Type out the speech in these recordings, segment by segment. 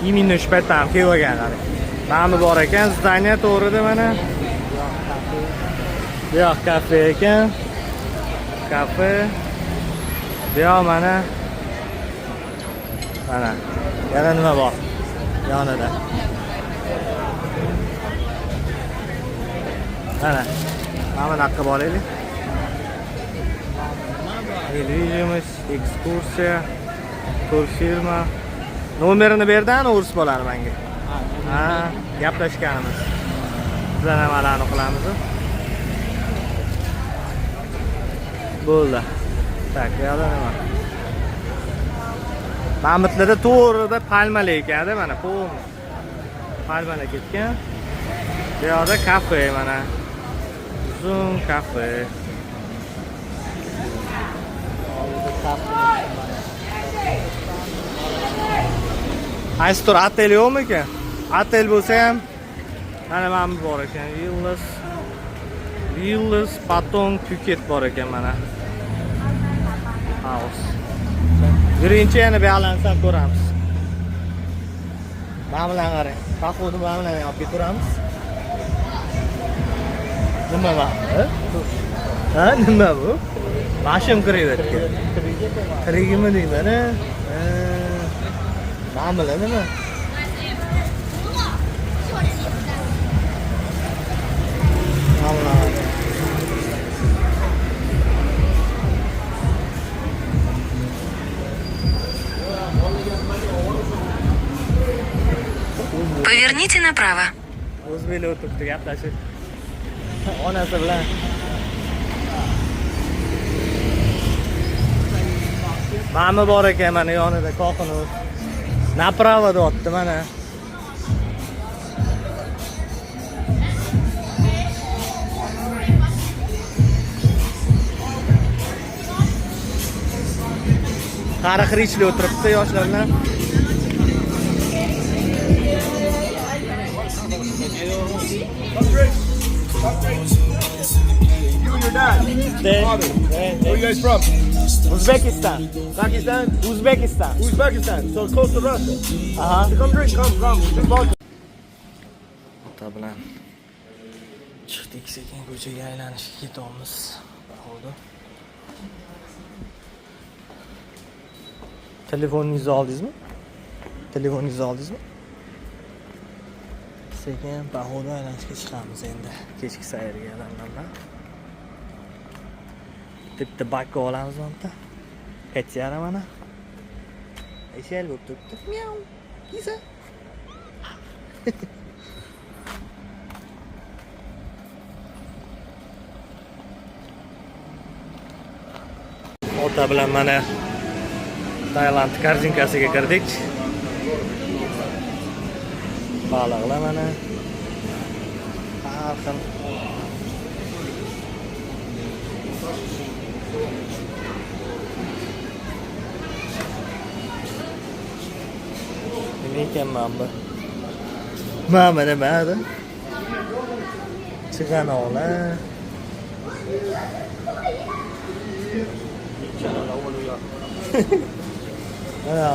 Именно shu paytda ham kelganlar. Mana bor ekan, zdaniya to'g'rida mana. Bu yoq kafe ekan. Kafe. Bu yoq mana. Mana. Yana nima bor? Yonida. Mana. Mana bunaqa boraylik. Televizorimiz, ekskursiya, turfirma. Nomerini berdan o'rs bo'ladi menga. Ha, gaplashganimiz. Bizlar nimalarni qilamiz? Bo'ldi. Tak, yo'qda nima? Mamitlarda to'g'rida palmalar ekan-da, mana polni. Palmalar ketgan. Bu yoqda kafe mana. Uzun kafe. Qaysi tur otel yo'qmi ekan? Otel bo'lsa ham mana bu bor ekan. Villas Patong Phuket bor ekan mana. House. Birinchi yana balansdan ko'ramiz. Mana bilan qarang. Paxodni mana bilan olib keturamiz. Nima bu? Ha, nima bu? Mashim krevetka. Kirigimi deymana? Mana bilan nima? Allah. Поверните направо. O'zbeklar o'tiribdi gaplashib. Onasi bilan. Mama bor ekan mana yonida qoqinib. Направо deyapti mana. Qari xirichli o'tiribdi yoshlar bilan. You and your dad? Father. Where are you guys from? Uzbekistan. Pakistan? Uzbekistan. Uzbekistan. So close to Russia. Aha. Come drink. Come. Drink vodka. Ota bilan chiqdik, sekin ko'chaga aylanishga ketamiz. Bo'ldi. Telefoningizni oldingizmi? Sekin paxoda aylanishga chiqamiz endi. Kechki sayrga alandan. Bitta bakka olamiz mana. Katyara mana. Eshel bo'lib turibdi. Miau. Kisa. Ota bilan mana Tailand korzinkasiga kirdik. Baliqlar mana. Har xil. Nima ekan mana? Mana nimada? Chig'anoqlar. Mana.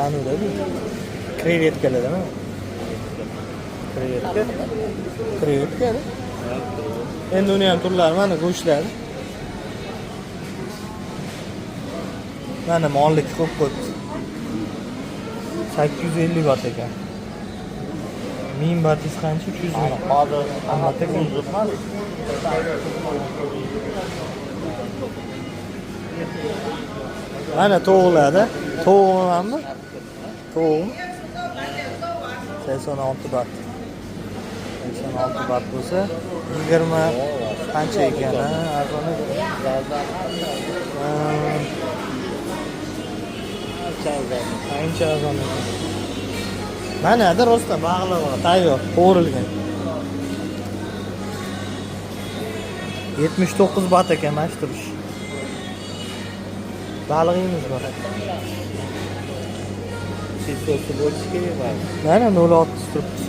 Anu da bu. Krevetkalar mi? Krevetka. Endi uni ham turlari mana go'shtlar. Mana mollik ko'p qo'yibdi. 850 baht ekan. 1000 bahtingiz qancha? 300 mi? Hozir hammaga uzibman. Mana to'g'larda. To'g'rimi? To'g'ri. 86 baht. 86 baht bo'lsa 20 qancha ekan? Arzon. Qancha arzon ekan? Mana rosta bog'liq, tayyor, qo'rilgan. 79 baht ekan mana shu turish. Balig'ingiz bor. So'si bo'lishi kerak. Mana 06 turibdi.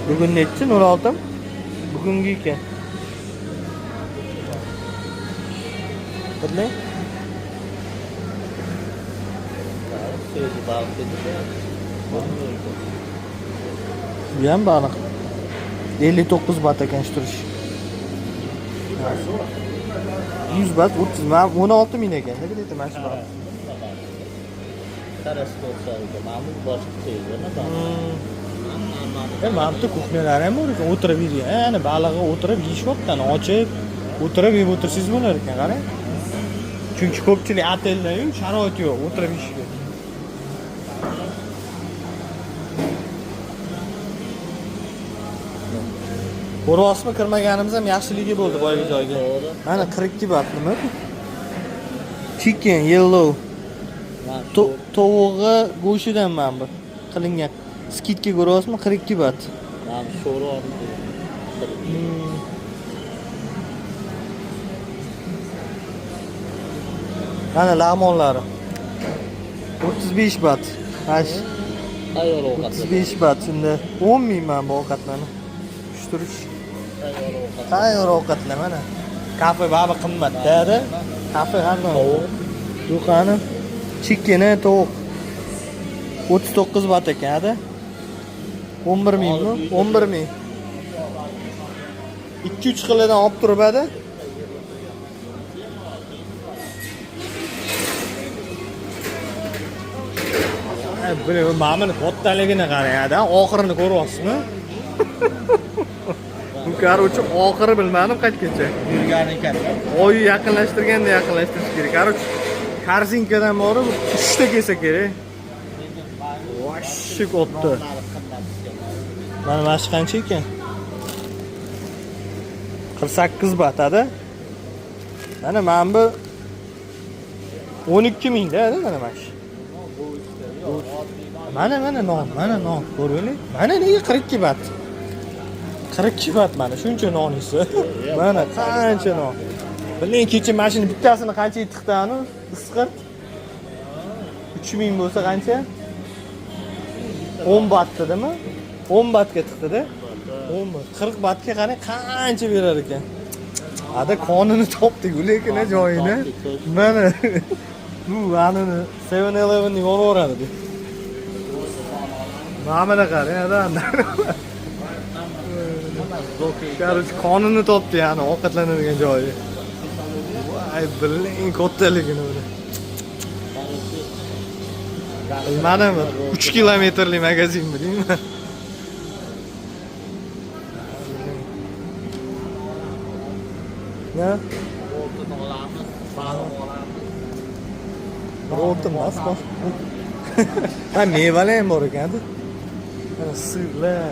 Bugun nechi? 06 mi? Bugungi ekan. Bilmay? Bu ham baliq. 59 baht ekan turish. 100 baht, 30, men 16 ming ekan. Nega deydi mana shu baliq? Mana bu kuxnyalar ham bor ekan, o'tirib yeydigan. Ana balig'i o'tirib yeyishyapti, ochib, o'tirib yeb o'tirsangiz bo'lar ekan, qarang. Chunki ko'pchilik otelda-yu sharoit yo'q, o'tirib yeyishga. Ko'ryapsizmi, kirmaganimiz ham yaxshiligi bo'ldi boyagi joyga. Mana 42 baht nima? Chicken yellow. Tovug'i go'shidan mana bu qilingan. Skidga ko'ryapsizmi? 42 baht. Mana sho'ro. Mana lamonlari. 35 baht. Hash. Ayol ovqat. 35 baht. Shunda 10 ming mana bu ovqatlarni. Pishirish. Tayyor ovqatlar mana. Kafe baba qimmat-da. Kafe qanday? Yo'q qani. Chicken tovuq. 39 baht ekan-da. 11 mingmi? 11 ming. 2-3 xilidan olib turibadi. Buni ma'mini kattaligini qarang-da, oxirini ko'ryapsizmi? Bu qarochi oxiri bilmadim qachgacha. Yurgan ekan. Oy yaqinlashtirganda yaqinlashtirish kerak. Qarochi korzinkadan borib 3 ta kelsa kerak. Vosh katta. Mana mana shu qancha ekan? 48 baht-da. Mana bu 12 ming-da, mana mana shu. Mana non, ko'raylik. Mana nega 42 baht? 42 baht mana shuncha nonisi. Mana qancha non. Biling kecha mashina bittasini qancha tiqdani? Isqir. 3000 bo'lsa qancha? 10 baht dedimi? 10 bahtga tiqdi-da. 10 baht. 40 bahtga qarang qancha berar ekan. Ada qonini topdik, lekin joyini. Mana bu anini 7-Eleven'ning olaveradi. Mana qarang, ada. Qarochi qonini topdi, ya'ni ovqatlanadigan joyi. Voy, biling kattaligini buni. Bilmadimmi? 3 kilometrlik magazin bilingmi? Ne? Oltin emas, bosh. Ha, mevalar ham bor ekan. Mana sirlar.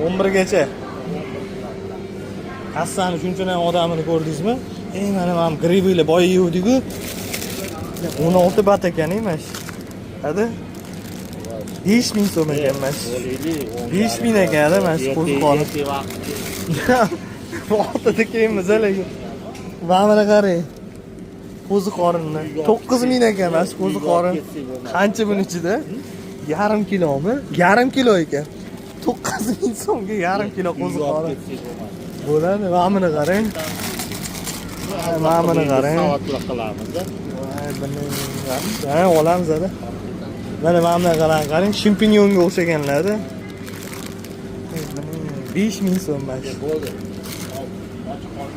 11 gacha. Hassani shunchalar odamini ko'rdingizmi? Mana men gribilar boy yeydik-ku. 16 baht ekan emas. Hadi. 5000 so'm ekan emas. 5000 ekan emas, qo'ziqorin. Ortada keyin mazalaga. Mana qarang. Qo'ziqorinni 9000 ekan emas, qo'ziqorin. Qancha buning ichida? Yarim kilomi? Yarim kilo ekan. 9000 so'mga yarim kilo qo'ziqorin. Bo'ladi, mana qarang. Mana qarang. Savatliq qilamiz-da. Ha, olamiz-da. Mana qarang, shimpinyonga o'xshaganlar-da. 5000 so'm bash.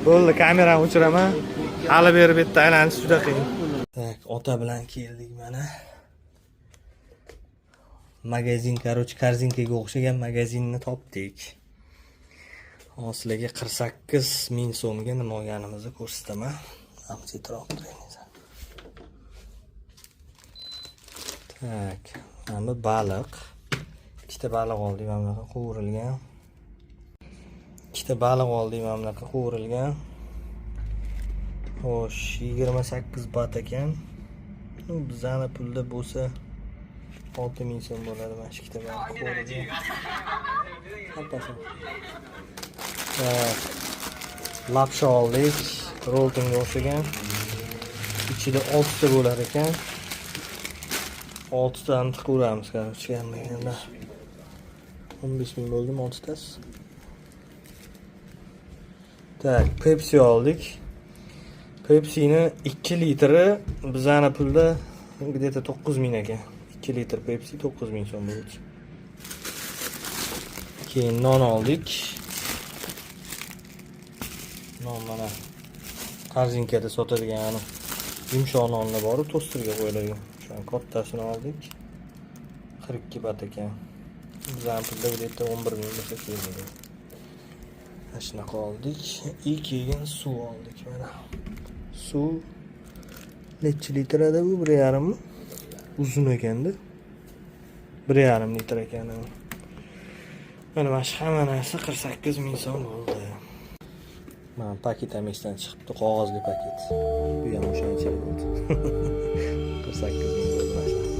Bo'ldi, kamerani o'chiraman. Hali berib bitta aylanish juda qiyin. Tak, ota bilan keldik mana. Magazin, qarochi korzinkaga o'xshagan magazinni topdik. Hozirga 48 ming so'mga nima olganimizni ko'rsataman. Amsitroq turamiz. Tak, mana bu baliq. Ikkita baliq oldik, mana bunaqa qovurilgan. Ikkita baliq oldik, mana bunaqa qovurilgan. Xo'sh, 28 baht ekan. Bizani pulda bo'lsa 6000 so'm bo'ladi mana shu ikkita baliq qovurilgan. Hampasi. Lapsha oldik, roltinga o'xshagan. Ichida 6 ta bo'lar ekan. 6 tani tiqaveramiz, qarochi hamma 15 ming bo'ldimi 6 tasi. Tak, Pepsi oldik. Pepsi'ni 2 litri bizani pulda Где-то 9000 ekan. 2 litr Pepsi 9000 so'm bo'ldi. Keyin non oldik. Non mana korzinkada sotadigan yumshoq nonni bor, tosterga qo'yiladi. O'sha kattasini oldik. 42 baht ekan. Bizning pulda где-то 11 ming bo'lsa kerak. Mana shunaqa oldik. И keyin suv oldik mana. Suv necha litr edi bu? 1,5 uzun ekanda. 1,5 litr ekan. Mana shu hamma narsa 48 ming so'm bo'ldi. Mana paket ham esdan chiqibdi, qog'ozli paket. Bu ham o'shancha bo'ldi. 48 ming bo'ldi.